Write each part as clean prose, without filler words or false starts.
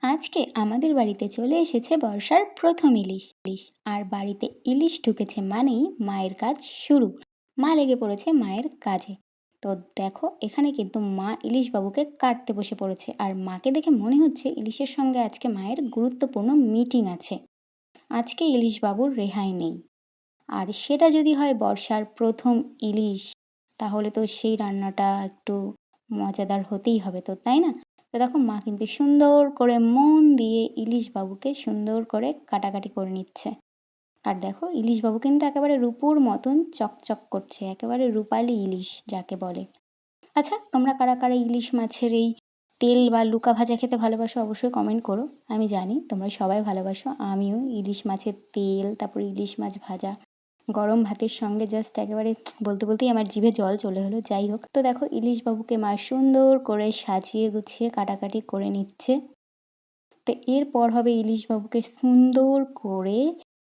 আজকে আমাদের বাড়িতে চলে এসেছে বর্ষার প্রথম ইলিশ। আর বাড়িতে ইলিশ ঢুকেছে মানেই মায়ের কাজ শুরু। মা লেগে পড়েছে মায়ের কাজে। তো দেখো এখানে কিন্তু মা ইলিশ বাবুকে কাটতে বসে পড়েছে, আর মাকে দেখে মনে হচ্ছে ইলিশের সঙ্গে আজকে মায়ের গুরুত্বপূর্ণ মিটিং আছে। আজকে ইলিশ বাবুর রেহাই নেই। আর সেটা যদি হয় বর্ষার প্রথম ইলিশ, তাহলে তো সেই রান্নাটা একটু মজাদার হতেই হবে, তো তাই না? তো দেখো মা কিন্তু সুন্দর করে মন দিয়ে ইলিশ বাবুকে সুন্দর করে কাটাকাটি করে নিচ্ছে। আর দেখো ইলিশ বাবু কিন্তু একেবারে রূপোর মতন চকচক করছে, একেবারে রূপালি ইলিশ যাকে বলে। আচ্ছা, তোমরা কারা কারা ইলিশ মাছের এই তেল বা লুকা ভাজা খেতে ভালোবাসো অবশ্যই কমেন্ট করো। আমি জানি তোমরা সবাই ভালোবাসো, আমিও ইলিশ মাছের তেল, তারপর ইলিশ মাছ ভাজা গরম ভাতের সঙ্গে জাস্ট একেবারে বলতে বলতেই আমার জিভে জল চলে হলো। যাই হোক, তো দেখো ইলিশ বাবুকে মা সুন্দর করে সাজিয়ে গুছিয়ে কাটাকাটি করে নিচ্ছে। তো এরপর হবে ইলিশ বাবুকে সুন্দর করে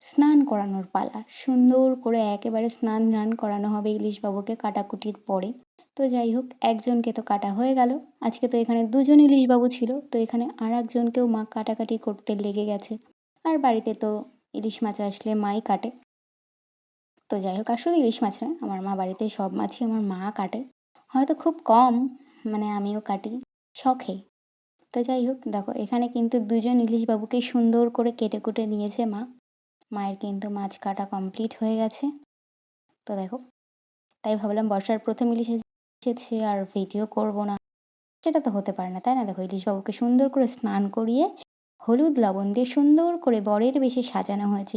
স্নান করানোর পালা। সুন্দর করে একেবারে স্নান ধান করানো হবে ইলিশ বাবুকে কাটাকুটির পরে। তো যাই হোক, একজনকে তো কাটা হয়ে গেল। আজকে তো এখানে দুজন ইলিশ বাবু ছিল, তো এখানে আর একজনকেও মা কাটাকাটি করতে লেগে গেছে। আর বাড়িতে তো ইলিশ মাছ আসলে মাই কাটে। তো যাই হোক, আর শুধু ইলিশ মাছ নয়, আমার মা বাড়িতে সব মাছই আমার মা কাটে। হয়তো খুব কম, মানে আমিও কাটি শখে। তো যাই হোক, দেখো এখানে কিন্তু দুজন ইলিশ বাবুকে সুন্দর করে কেটে কুটে নিয়েছে মা। মায়ের কিন্তু মাছ কাটা কমপ্লিট হয়ে গেছে। তো দেখো, তাই ভাবলাম বর্ষার প্রথম ইলিশ এসেছে আর ভিডিও করব না, সেটা তো হতে পারে না, তাই না? দেখো ইলিশ বাবুকে সুন্দর করে স্নান করিয়ে হলুদ লবণ দিয়ে সুন্দর করে বরের বেশে সাজানো হয়েছে।